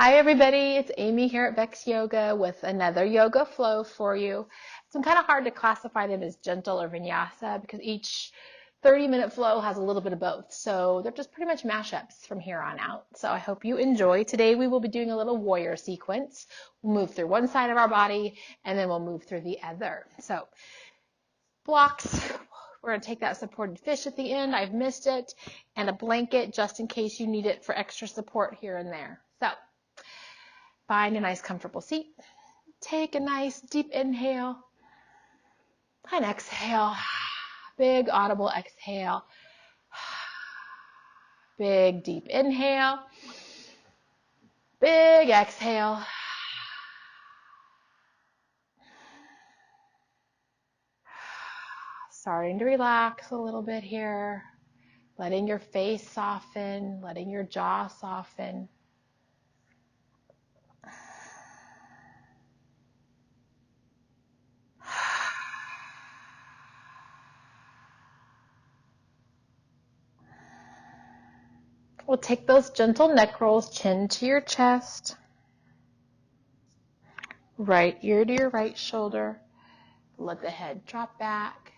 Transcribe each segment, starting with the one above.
Hi everybody, it's Amy here at Vex Yoga with another yoga flow for you. It's kind of hard to classify them as gentle or vinyasa because each 30-minute flow has a little bit of both. So they're just pretty much mashups from here on out. So I hope you enjoy. Today we will be doing a little warrior sequence. We'll move through one side of our body and then we'll move through the other. So blocks. We're going to take that supported fish at the end. I've missed it, and a blanket just in case you need it for extra support here and there. So find a nice comfortable seat. Take a nice deep inhale and exhale. Big audible exhale. Big deep inhale. Big exhale. Starting to relax a little bit here. Letting your face soften, letting your jaw soften. We'll take those gentle neck rolls, chin to your chest, right ear to your right shoulder. Let the head drop back,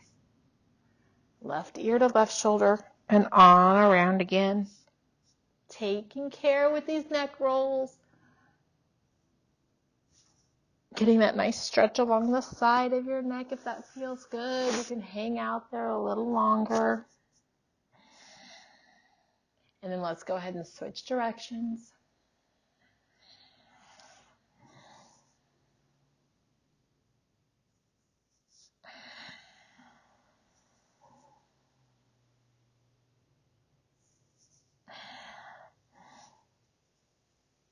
left ear to left shoulder, and on around again. Taking care with these neck rolls. Getting that nice stretch along the side of your neck if that feels good. You can hang out there a little longer. And then let's go ahead and switch directions.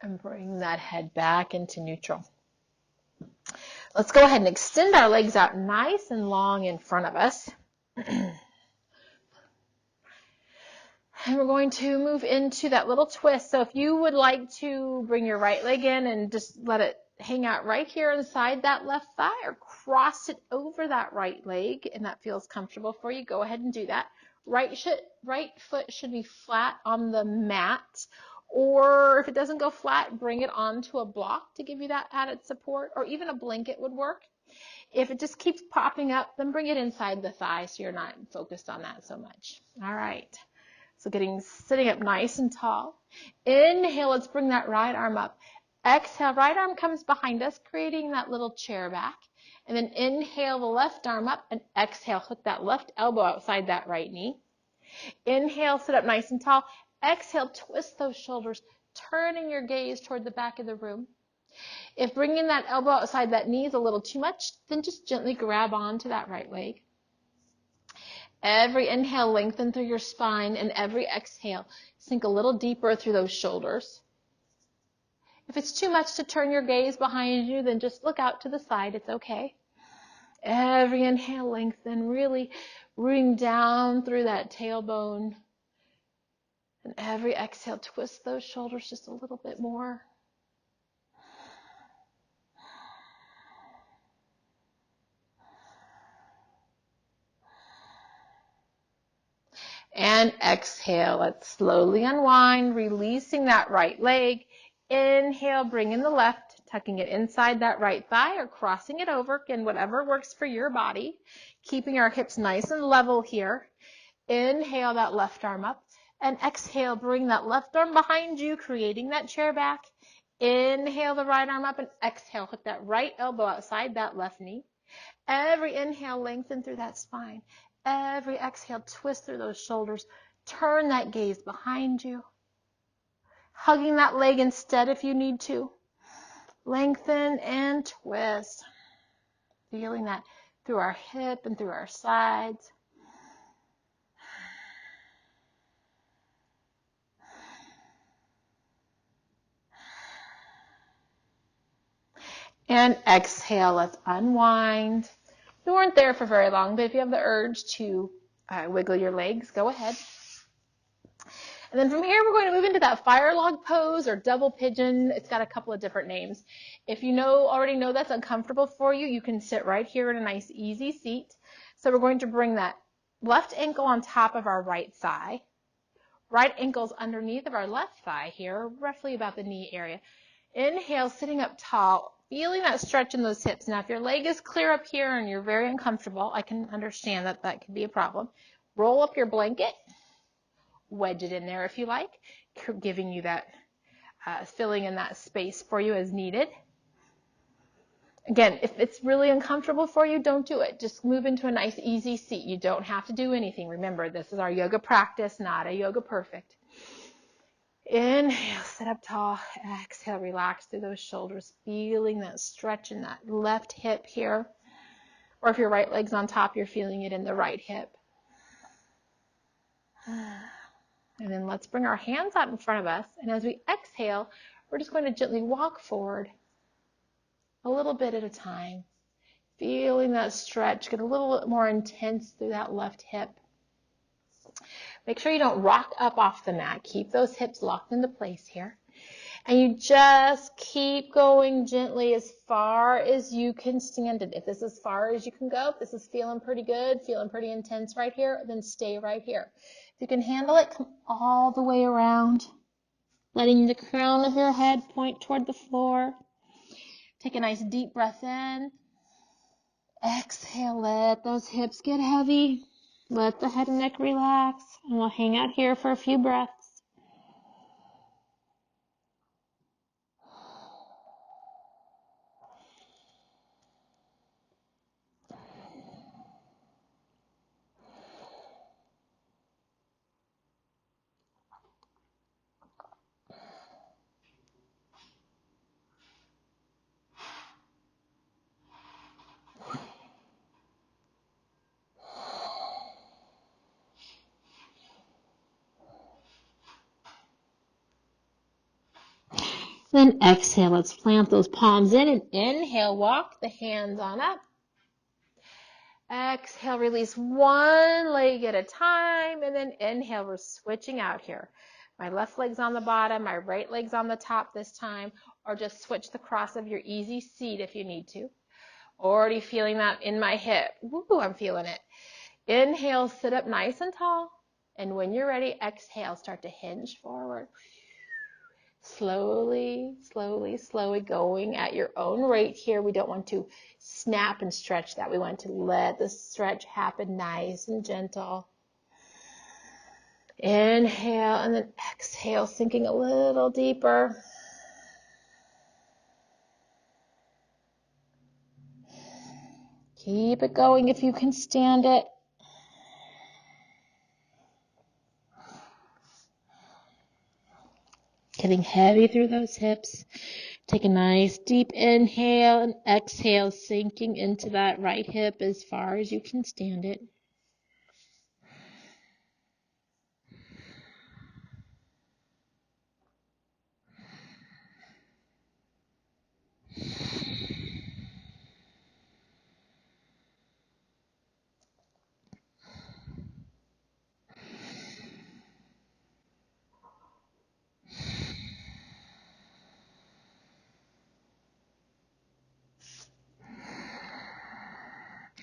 And bring that head back into neutral. Let's go ahead and extend our legs out nice and long in front of us. And we're going to move into that little twist. So if you would like to bring your right leg in and just let it hang out right here inside that left thigh, or cross it over that right leg and that feels comfortable for you, go ahead and do that. Right foot should be flat on the mat, or if it doesn't go flat, bring it onto a block to give you that added support, or even a blanket would work. If it just keeps popping up, then bring it inside the thigh so you're not focused on that so much. All right. So sitting up nice and tall. Inhale, let's bring that right arm up. Exhale, right arm comes behind us, creating that little chair back. And then inhale the left arm up, and exhale, hook that left elbow outside that right knee. Inhale, sit up nice and tall. Exhale, twist those shoulders, turning your gaze toward the back of the room. If bringing that elbow outside that knee is a little too much, then just gently grab onto that right leg. Every inhale, lengthen through your spine, and every exhale, sink a little deeper through those shoulders. If it's too much to turn your gaze behind you, then just look out to the side. It's okay. Every inhale, lengthen, really rooting down through that tailbone. And every exhale, twist those shoulders just a little bit more. And exhale, let's slowly unwind, releasing that right leg. Inhale, bring in the left, tucking it inside that right thigh or crossing it over, again, whatever works for your body. Keeping our hips nice and level here. Inhale that left arm up, and exhale, bring that left arm behind you, creating that chair back. Inhale the right arm up, and exhale, hook that right elbow outside that left knee. Every inhale, lengthen through that spine. Every exhale, twist through those shoulders. Turn that gaze behind you. Hugging that leg instead if you need to. Lengthen and twist. Feeling that through our hip and through our sides. And exhale, let's unwind. We weren't there for very long, but if you have the urge to wiggle your legs, go ahead. And then from here, we're going to move into that fire log pose or double pigeon. It's got a couple of different names. If you already know that's uncomfortable for you, you can sit right here in a nice easy seat. So we're going to bring that left ankle on top of our right thigh. Right ankle's underneath of our left thigh here, roughly about the knee area. Inhale, sitting up tall, feeling that stretch in those hips. Now, if your leg is clear up here and you're very uncomfortable, I can understand that that could be a problem. Roll up your blanket, wedge it in there if you like, giving you that, filling in that space for you as needed. Again, if it's really uncomfortable for you, don't do it. Just move into a nice, easy seat. You don't have to do anything. Remember, this is our yoga practice, not a yoga perfect. Inhale, sit up tall. Exhale, relax through those shoulders, feeling that stretch in that left hip here. Or if your right leg's on top, you're feeling it in the right hip. And then let's bring our hands out in front of us. And as we exhale, we're just going to gently walk forward a little bit at a time. Feeling that stretch get a little bit more intense through that left hip. Make sure you don't rock up off the mat. Keep those hips locked into place here. And you just keep going gently as far as you can stand it. If this is as far as you can go, if this is feeling pretty good, feeling pretty intense right here, then stay right here. If you can handle it, come all the way around, letting the crown of your head point toward the floor. Take a nice deep breath in. Exhale, let those hips get heavy. Let the head and neck relax, and we'll hang out here for a few breaths. Then exhale, let's plant those palms in and inhale, walk the hands on up. Exhale, release one leg at a time, and then inhale, we're switching out here. My left leg's on the bottom, my right leg's on the top this time, or just switch the cross of your easy seat if you need to. Already feeling that in my hip. Woo, I'm feeling it. Inhale, sit up nice and tall, and when you're ready, exhale, start to hinge forward. Slowly, slowly, slowly going at your own rate here. We don't want to snap and stretch that. We want to let the stretch happen nice and gentle. Inhale and then exhale, sinking a little deeper. Keep it going if you can stand it. Getting heavy through those hips. Take a nice deep inhale and exhale, sinking into that right hip as far as you can stand it.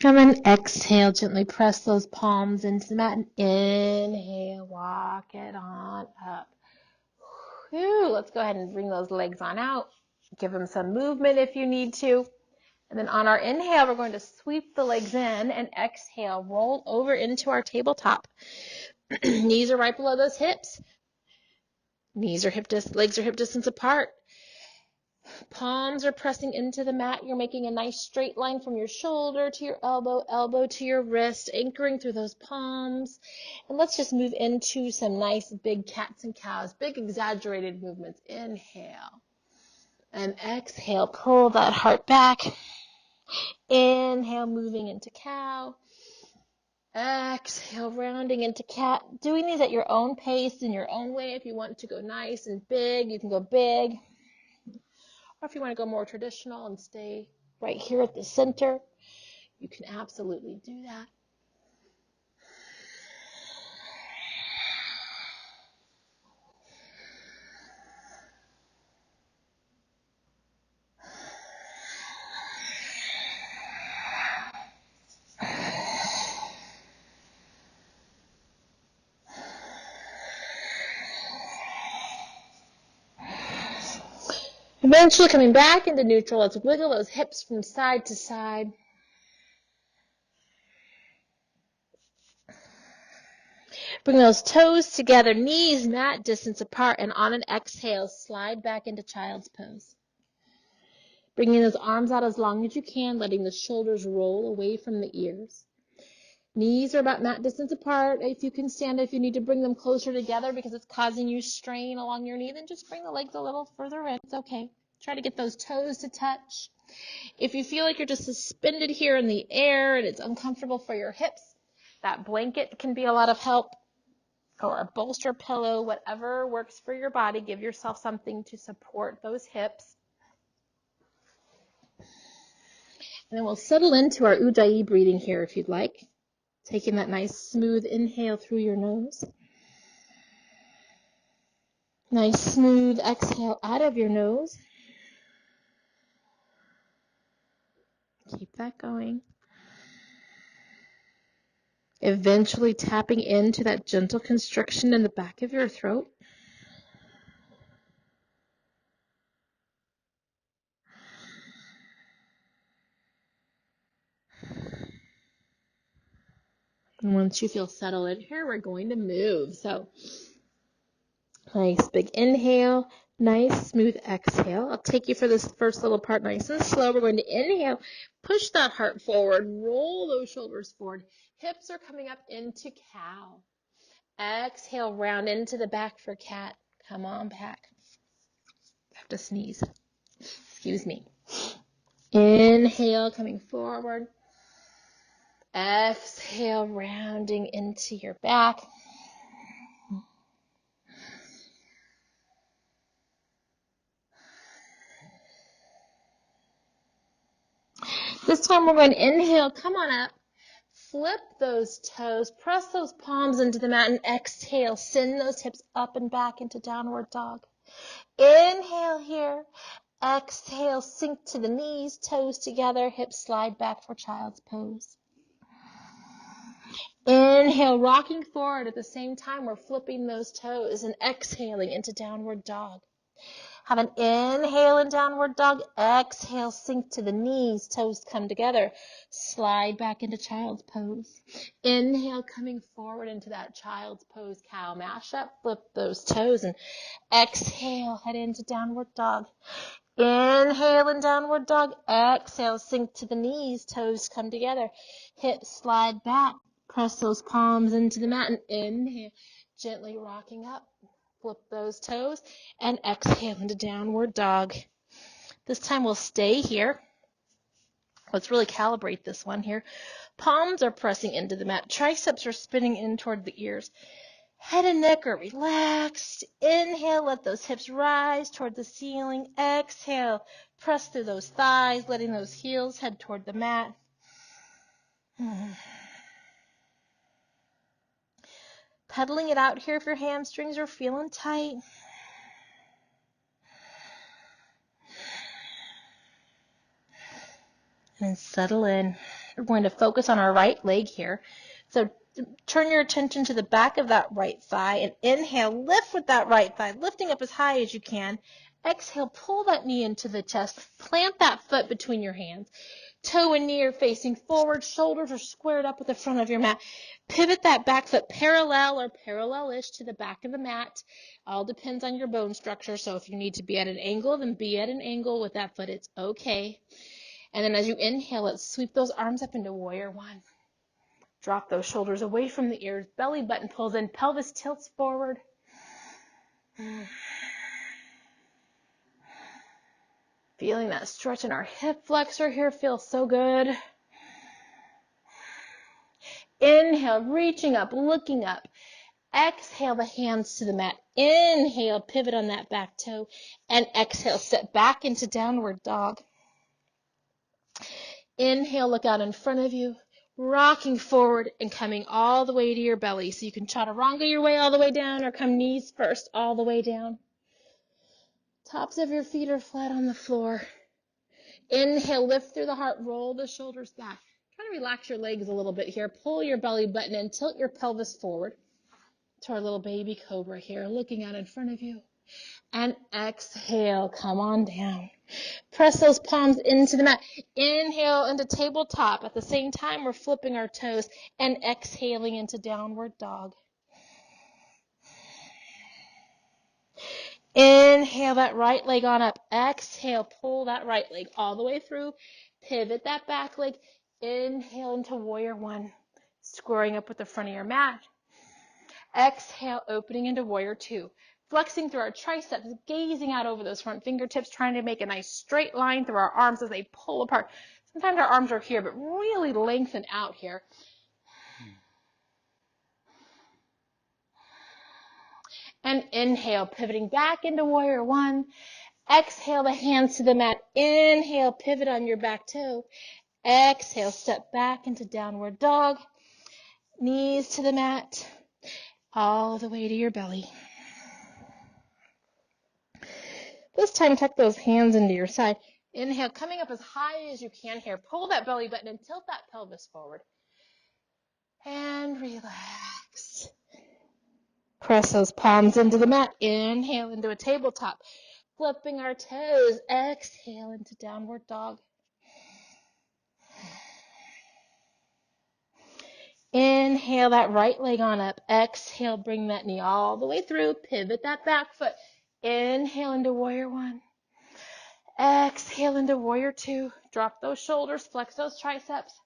And then exhale, gently press those palms into the mat and inhale, walk it on up. Whew, let's go ahead and bring those legs on out. Give them some movement if you need to. And then on our inhale, we're going to sweep the legs in and exhale, roll over into our tabletop. Knees are right below those hips. Legs are hip distance apart. Palms are pressing into the mat. You're making a nice straight line from your shoulder to your elbow, elbow to your wrist, anchoring through those palms. And let's just move into some nice big cats and cows, big exaggerated movements. Inhale and exhale. Pull that heart back. Inhale, moving into cow. Exhale, rounding into cat. Doing these at your own pace, in your own way. If you want to go nice and big, you can go big. Or if you want to go more traditional and stay right here at the center, you can absolutely do that. Eventually coming back into neutral, let's wiggle those hips from side to side. Bring those toes together, knees mat distance apart, and on an exhale, slide back into child's pose. Bringing those arms out as long as you can, letting the shoulders roll away from the ears. Knees are about mat distance apart. If you can stand, if you need to bring them closer together because it's causing you strain along your knee, then just bring the legs a little further in. It's okay. Try to get those toes to touch. If you feel like you're just suspended here in the air and it's uncomfortable for your hips, that blanket can be a lot of help, or a bolster pillow, whatever works for your body. Give yourself something to support those hips. And then we'll settle into our Ujjayi breathing here if you'd like. Taking that nice smooth inhale through your nose. Nice smooth exhale out of your nose. Keep that going. Eventually tapping into that gentle constriction in the back of your throat. And once you feel settled in here, we're going to move. So, nice big inhale, nice smooth exhale. I'll take you for this first little part nice and slow. We're going to inhale, push that heart forward, roll those shoulders forward. Hips are coming up into cow. Exhale, round into the back for cat. Come on back. I have to sneeze. Excuse me. Inhale, coming forward. Exhale, rounding into your back. This time we're going to inhale, come on up. Flip those toes, press those palms into the mat, and exhale, send those hips up and back into downward dog. Inhale here. Exhale, sink to the knees, toes together, hips slide back for child's pose. Inhale, rocking forward. At the same time, we're flipping those toes and exhaling into downward dog. Have an inhale in downward dog. Exhale, sink to the knees, toes come together. Slide back into child's pose. Inhale, coming forward into that child's pose, cow mashup. Flip those toes and exhale, head into downward dog. Inhale in downward dog. Exhale, sink to the knees, toes come together. Hips slide back. Press those palms into the mat and inhale, gently rocking up. Flip those toes and exhale into downward dog. This time we'll stay here. Let's really calibrate this one here. Palms are pressing into the mat. Triceps are spinning in toward the ears. Head and neck are relaxed. Inhale, let those hips rise toward the ceiling. Exhale, press through those thighs, letting those heels head toward the mat. Pedaling it out here if your hamstrings are feeling tight. And then settle in. We're going to focus on our right leg here. So turn your attention to the back of that right thigh and inhale, lift with that right thigh, lifting up as high as you can. Exhale, pull that knee into the chest. Plant that foot between your hands. Toe and knee are facing forward. Shoulders are squared up with the front of your mat. Pivot that back foot parallel or parallel-ish to the back of the mat. All depends on your bone structure. So if you need to be at an angle, then be at an angle with that foot. It's okay. And then as you inhale, let's sweep those arms up into warrior one. Drop those shoulders away from the ears. Belly button pulls in. Pelvis tilts forward. Feeling that stretch in our hip flexor here feels so good. Inhale, reaching up, looking up. Exhale, the hands to the mat. Inhale, pivot on that back toe. And exhale, step back into downward dog. Inhale, look out in front of you. Rocking forward and coming all the way to your belly. So you can chaturanga your way all the way down or come knees first all the way down. Tops of your feet are flat on the floor. Inhale, lift through the heart, roll the shoulders back. Try to relax your legs a little bit here. Pull your belly button in, tilt your pelvis forward to our little baby cobra here, looking out in front of you. And exhale, come on down. Press those palms into the mat. Inhale into tabletop. At the same time, we're flipping our toes and exhaling into downward dog. Inhale that right leg on up. Exhale, pull that right leg all the way through. Pivot that back leg. Inhale into warrior one, squaring up with the front of your mat. Exhale, opening into warrior two. Flexing through our triceps, gazing out over those front fingertips, trying to make a nice straight line through our arms as they pull apart. Sometimes our arms are here, but really lengthen out here. And inhale, pivoting back into warrior one. Exhale the hands to the mat. Inhale, pivot on your back toe. Exhale, step back into downward dog. Knees to the mat, all the way to your belly. This time, tuck those hands into your side. Inhale, coming up as high as you can here. Pull that belly button and tilt that pelvis forward. And relax. Press those palms into the mat. Inhale into a tabletop. Flipping our toes. Exhale into downward dog. Inhale that right leg on up. Exhale, bring that knee all the way through. Pivot that back foot. Inhale into warrior one. Exhale into warrior two. Drop those shoulders, flex those triceps.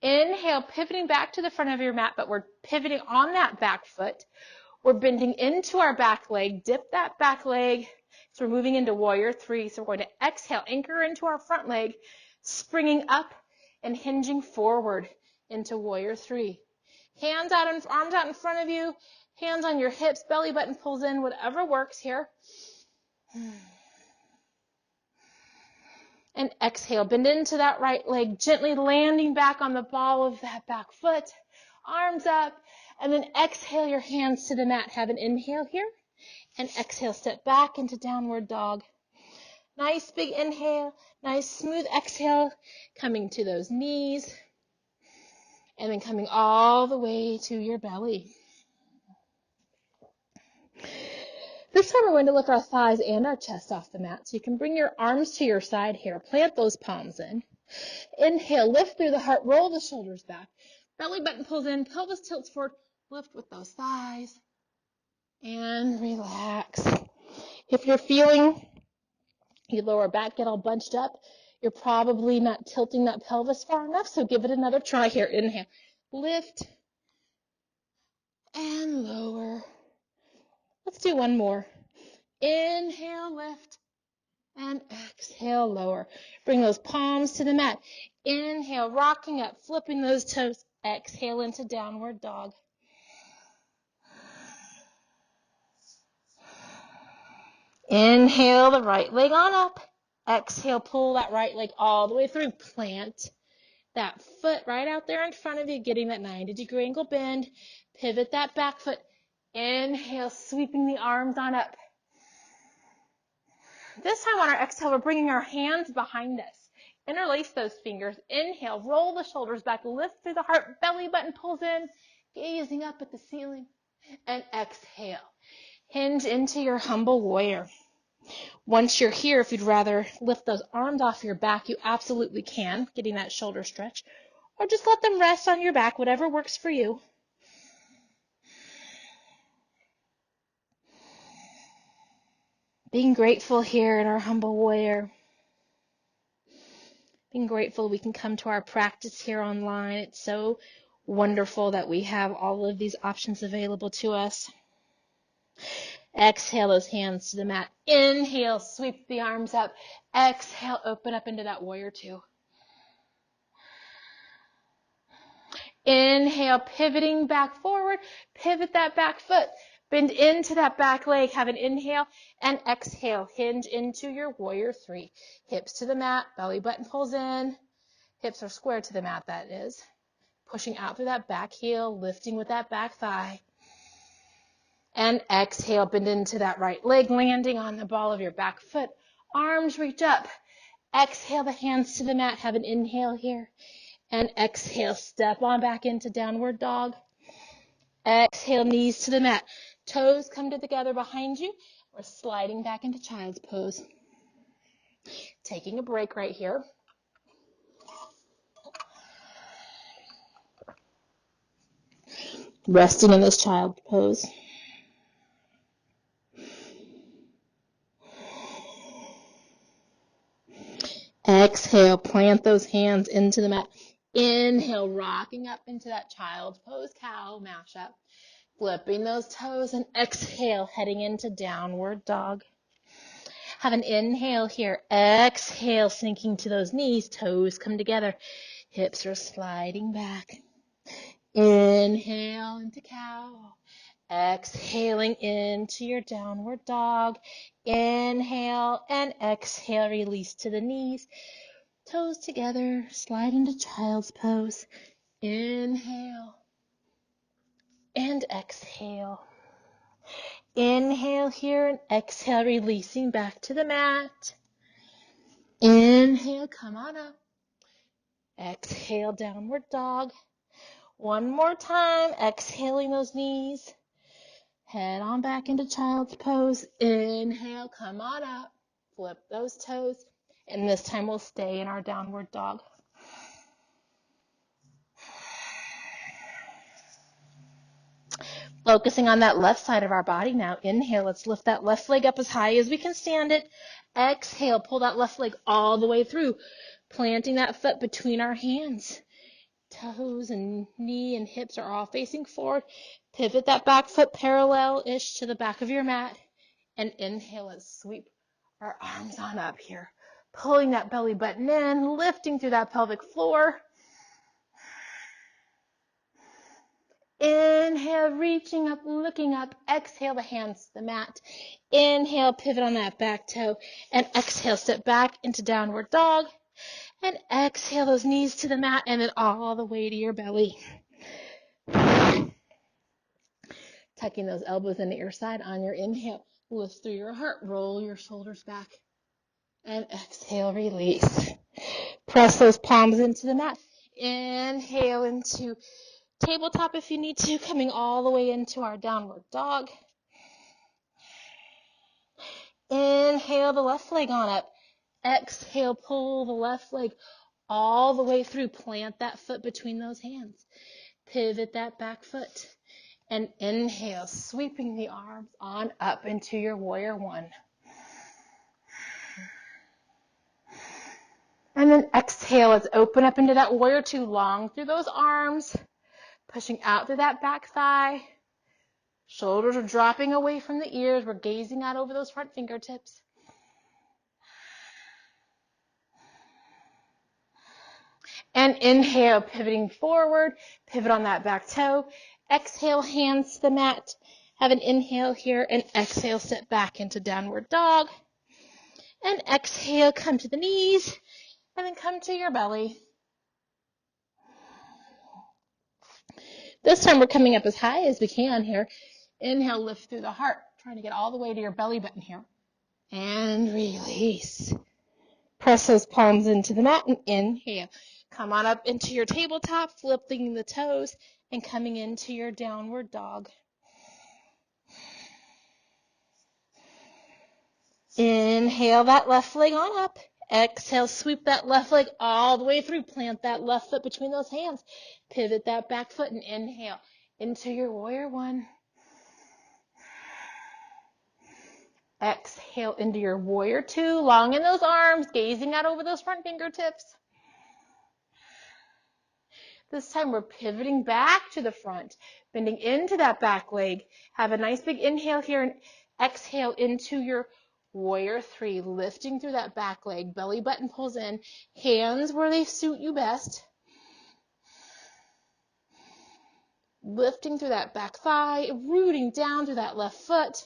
Inhale, pivoting back to the front of your mat, but we're pivoting on that back foot. We're bending into our back leg. Dip that back leg. So we're moving into warrior three. So we're going to exhale, anchor into our front leg, springing up and hinging forward into warrior three. Hands out and arms out in front of you. Hands on your hips, belly button pulls in, whatever works here. And exhale, bend into that right leg, gently landing back on the ball of that back foot. Arms up, and then exhale your hands to the mat. Have an inhale here, and exhale, step back into downward dog. Nice big inhale, nice smooth exhale, coming to those knees, and then coming all the way to your belly. This time we're going to lift our thighs and our chest off the mat. So you can bring your arms to your side here. Plant those palms in. Inhale, lift through the heart, roll the shoulders back. Belly button pulls in, pelvis tilts forward. Lift with those thighs. And relax. If you're feeling your lower back get all bunched up, you're probably not tilting that pelvis far enough. So give it another try here. Inhale, lift and lower. Let's do one more. Inhale, lift, and exhale, lower. Bring those palms to the mat. Inhale, rocking up, flipping those toes. Exhale into downward dog. Inhale the right leg on up. Exhale, pull that right leg all the way through. Plant that foot right out there in front of you, getting that 90-degree angle bend. Pivot that back foot. Inhale, sweeping the arms on up. This time on our exhale, we're bringing our hands behind us. Interlace those fingers. Inhale, roll the shoulders back, lift through the heart, belly button pulls in, gazing up at the ceiling. And exhale, hinge into your humble warrior. Once you're here, if you'd rather lift those arms off your back, you absolutely can, getting that shoulder stretch. Or just let them rest on your back, whatever works for you. Being grateful here in our humble warrior. Being grateful we can come to our practice here online. It's so wonderful that we have all of these options available to us. Exhale those hands to the mat. Inhale, sweep the arms up. Exhale, open up into that warrior two. Inhale, pivoting back forward. Pivot that back foot. Bend into that back leg. Have an inhale and exhale. Hinge into your warrior three. Hips to the mat. Belly button pulls in. Hips are square to the mat, that is. Pushing out through that back heel. Lifting with that back thigh. And exhale. Bend into that right leg. Landing on the ball of your back foot. Arms reach up. Exhale the hands to the mat. Have an inhale here. And exhale, step on back into downward dog. Exhale, knees to the mat. Toes come together behind you. We're sliding back into child's pose. Taking a break right here. Resting in this child's pose. Exhale, plant those hands into the mat. Inhale, rocking up into that child's pose, cow, mashup. Flipping those toes and exhale, heading into downward dog. Have an inhale here. Exhale, sinking to those knees. Toes come together. Hips are sliding back. Inhale into cow. Exhaling into your downward dog. Inhale and exhale, release to the knees. Toes together, slide into child's pose. Inhale and exhale. Inhale here and exhale, releasing back to the mat. Inhale, come on up. Exhale, downward dog. One more time, exhaling those knees. Head on back into child's pose. Inhale, come on up. Flip those toes. And this time we'll stay in our downward dog. Focusing on that left side of our body now. Inhale, let's lift that left leg up as high as we can stand it. Exhale, pull that left leg all the way through, planting that foot between our hands. Toes and knee and hips are all facing forward. Pivot that back foot parallel-ish to the back of your mat. And inhale, let's sweep our arms on up here. Pulling that belly button in, lifting through that pelvic floor. Inhale, reaching up, looking up. Exhale, the hands to the mat. Inhale, pivot on that back toe. And exhale, step back into downward dog. And exhale, those knees to the mat and then all the way to your belly. Tucking those elbows into your side on your inhale. Lift through your heart, roll your shoulders back. And exhale, release. Press those palms into the mat. Inhale into tabletop if you need to, coming all the way into our downward dog. Inhale the left leg on up. Exhale, pull the left leg all the way through. Plant that foot between those hands. Pivot that back foot. And inhale, sweeping the arms on up into your warrior one. And then exhale, let's open up into that warrior two, long through those arms, pushing out through that back thigh. Shoulders are dropping away from the ears. We're gazing out over those front fingertips. And inhale, pivoting forward, pivot on that back toe. Exhale, hands to the mat. Have an inhale here and exhale, step back into downward dog. And exhale, come to the knees and then come to your belly. This time we're coming up as high as we can here. Inhale, lift through the heart, trying to get all the way to your belly button here. And release. Press those palms into the mat and inhale. Come on up into your tabletop, flipping the toes and coming into your downward dog. Inhale that left leg on up. Exhale, sweep that left leg all the way through. Plant that left foot between those hands. Pivot that back foot and inhale into your warrior one. Exhale into your warrior two, long in those arms, gazing out over those front fingertips. This time we're pivoting back to the front, bending into that back leg. Have a nice big inhale here and exhale into your warrior three, lifting through that back leg. Belly button pulls in, hands where they suit you best. Lifting through that back thigh, rooting down through that left foot.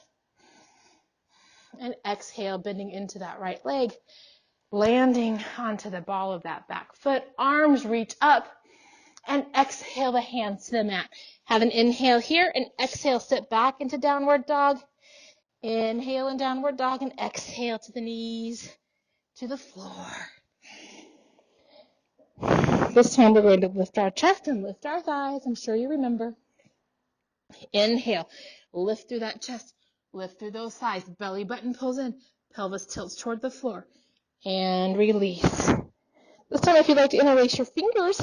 And exhale, bending into that right leg, landing onto the ball of that back foot. Arms reach up. And exhale the hands to the mat. Have an inhale here and exhale, step back into downward dog. Inhale in downward dog and exhale to the knees, to the floor. This time we're going to lift our chest and lift our thighs. I'm sure you remember. Inhale, lift through that chest, lift through those thighs, belly button pulls in, pelvis tilts toward the floor, and release. This time, if you'd like to interlace your fingers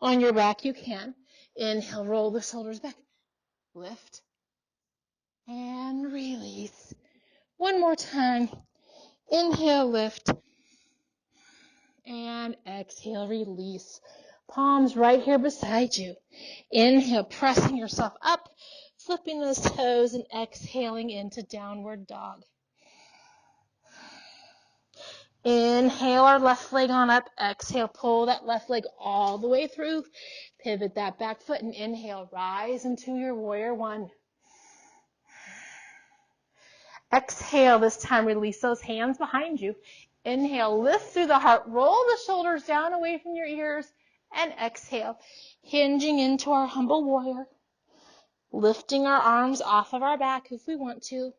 on your back, you can. Inhale, roll the shoulders back, lift, and release. One more time. Inhale, lift, and exhale, release. Palms right here beside you. Inhale, pressing yourself up, flipping those toes, and exhaling into downward dog. Inhale our left leg on up. Exhale, pull that left leg all the way through. Pivot that back foot and inhale, rise into your warrior one. Exhale, this time release those hands behind you. Inhale, lift through the heart, roll the shoulders down away from your ears, and exhale, hinging into our humble warrior, lifting our arms off of our back if we want to.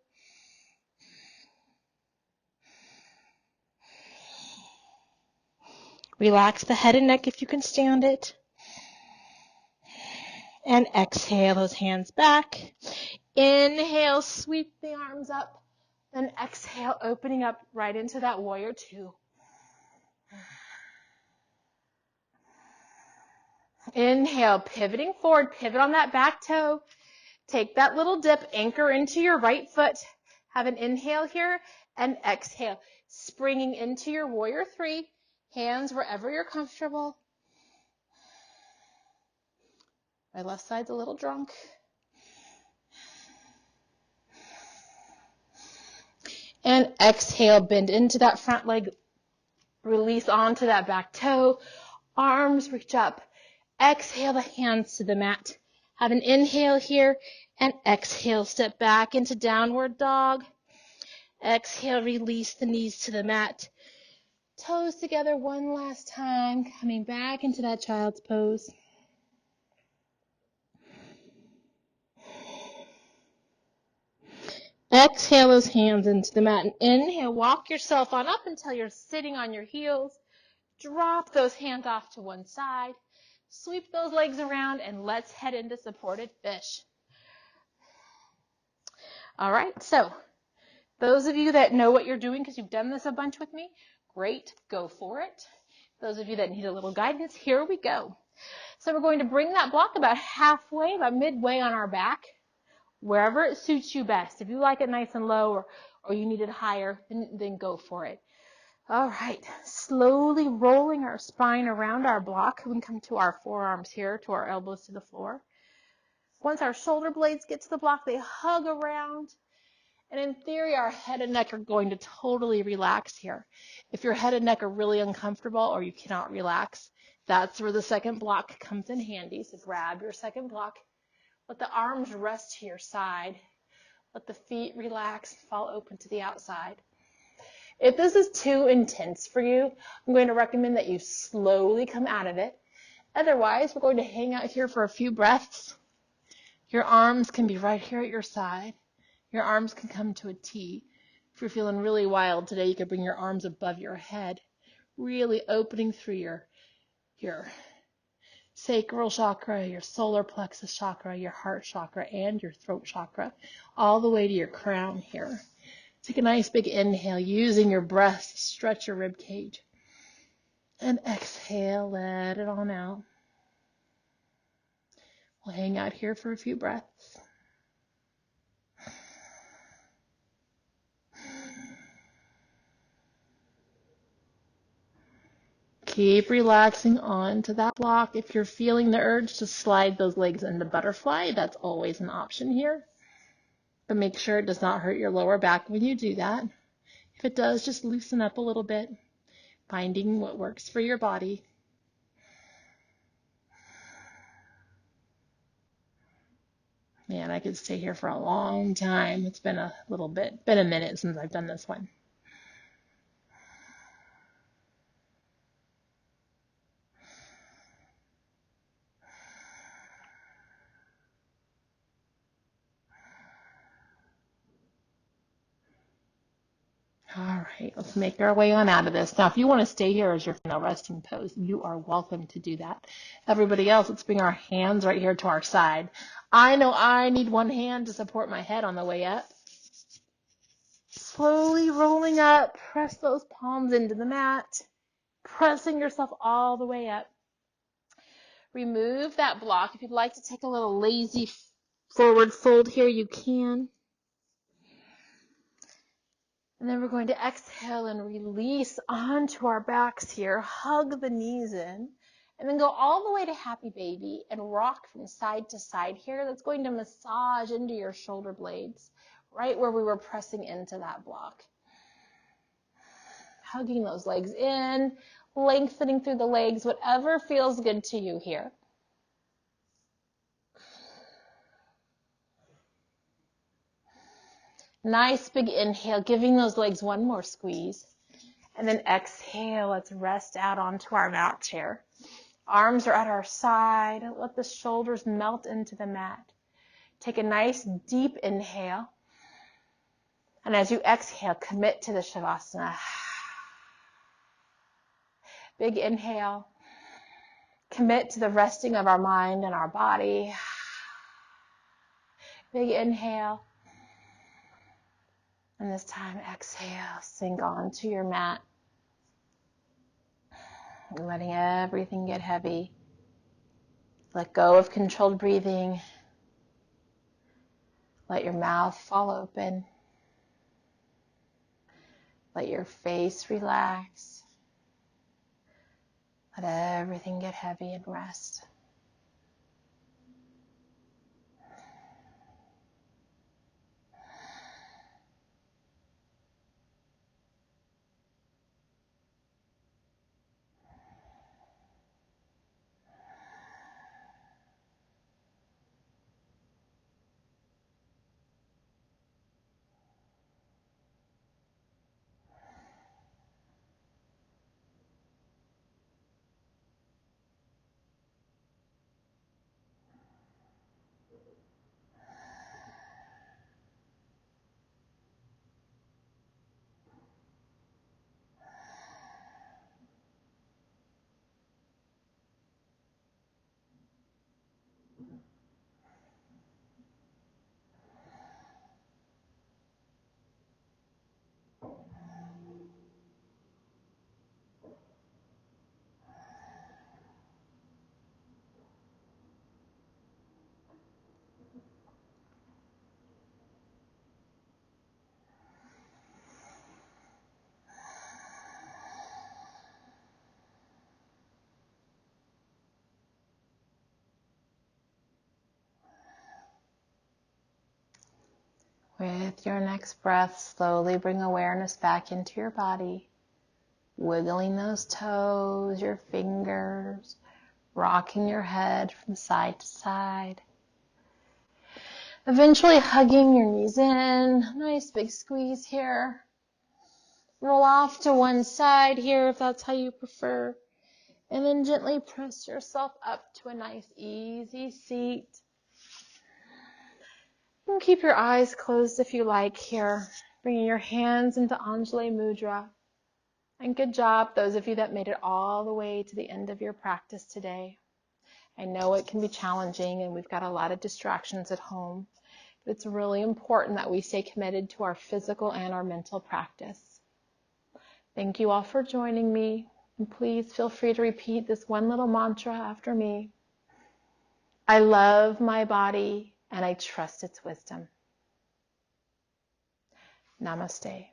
Relax the head and neck if you can stand it. And exhale those hands back. Inhale, sweep the arms up. Then exhale, opening up right into that warrior two. Inhale, pivoting forward, pivot on that back toe. Take that little dip, anchor into your right foot. Have an inhale here and exhale. Springing into your warrior three. Hands wherever you're comfortable. My left side's a little drunk. And exhale, bend into that front leg. Release onto that back toe. Arms reach up. Exhale the hands to the mat. Have an inhale here and exhale, step back into downward dog. Exhale, release the knees to the mat. Toes together one last time, coming back into that child's pose. Exhale those hands into the mat and inhale, walk yourself on up until you're sitting on your heels. Drop those hands off to one side. Sweep those legs around and let's head into supported fish. All right, so those of you that know what you're doing because you've done this a bunch with me, great, go for it. Those of you that need a little guidance, here we go. So we're going to bring that block about halfway, about midway on our back, wherever it suits you best. If you like it nice and low or you need it higher, then go for it. All right, slowly rolling our spine around our block. We can come to our forearms here, to our elbows to the floor. Once our shoulder blades get to the block, they hug around. And in theory, our head and neck are going to totally relax here. If your head and neck are really uncomfortable or you cannot relax, that's where the second block comes in handy. So grab your second block. Let the arms rest to your side. Let the feet relax, fall open to the outside. If this is too intense for you, I'm going to recommend that you slowly come out of it. Otherwise, we're going to hang out here for a few breaths. Your arms can be right here at your side. Your arms can come to a T. If you're feeling really wild today, you can bring your arms above your head, really opening through your sacral chakra, your solar plexus chakra, your heart chakra, and your throat chakra, all the way to your crown here. Take a nice big inhale, using your breath to stretch your rib cage. And exhale, let it on out. We'll hang out here for a few breaths. Keep relaxing onto that block. If you're feeling the urge to slide those legs into butterfly, that's always an option here. But make sure it does not hurt your lower back when you do that. If it does, just loosen up a little bit, finding what works for your body. Man, I could stay here for a long time. It's been a minute since I've done this one. All right, let's make our way on out of this. Now, if you want to stay here as your final resting pose, you are welcome to do that. Everybody else, let's bring our hands right here to our side. I know I need one hand to support my head on the way up. Slowly rolling up, press those palms into the mat, pressing yourself all the way up. Remove that block. If you'd like to take a little lazy forward fold here, you can. And then we're going to exhale and release onto our backs here. Hug the knees in. And then go all the way to happy baby and rock from side to side here. That's going to massage into your shoulder blades, right where we were pressing into that block. Hugging those legs in, lengthening through the legs, whatever feels good to you here. Nice big inhale, giving those legs one more squeeze. And then exhale, let's rest out onto our mat chair. Arms are at our side. Let the shoulders melt into the mat. Take a nice deep inhale. And as you exhale, commit to the Shavasana. Big inhale. Commit to the resting of our mind and our body. Big inhale. And this time, exhale, sink onto your mat. Letting everything get heavy. Let go of controlled breathing. Let your mouth fall open. Let your face relax. Let everything get heavy and rest. With your next breath, slowly bring awareness back into your body, wiggling those toes, your fingers, rocking your head from side to side. Eventually hugging your knees in, nice big squeeze here. Roll off to one side here if that's how you prefer. And then gently press yourself up to a nice easy seat. And keep your eyes closed if you like here. Bringing your hands into Anjali Mudra. And good job, those of you that made it all the way to the end of your practice today. I know it can be challenging and we've got a lot of distractions at home. But it's really important that we stay committed to our physical and our mental practice. Thank you all for joining me. And please feel free to repeat this one little mantra after me. I love my body and I trust its wisdom. Namaste.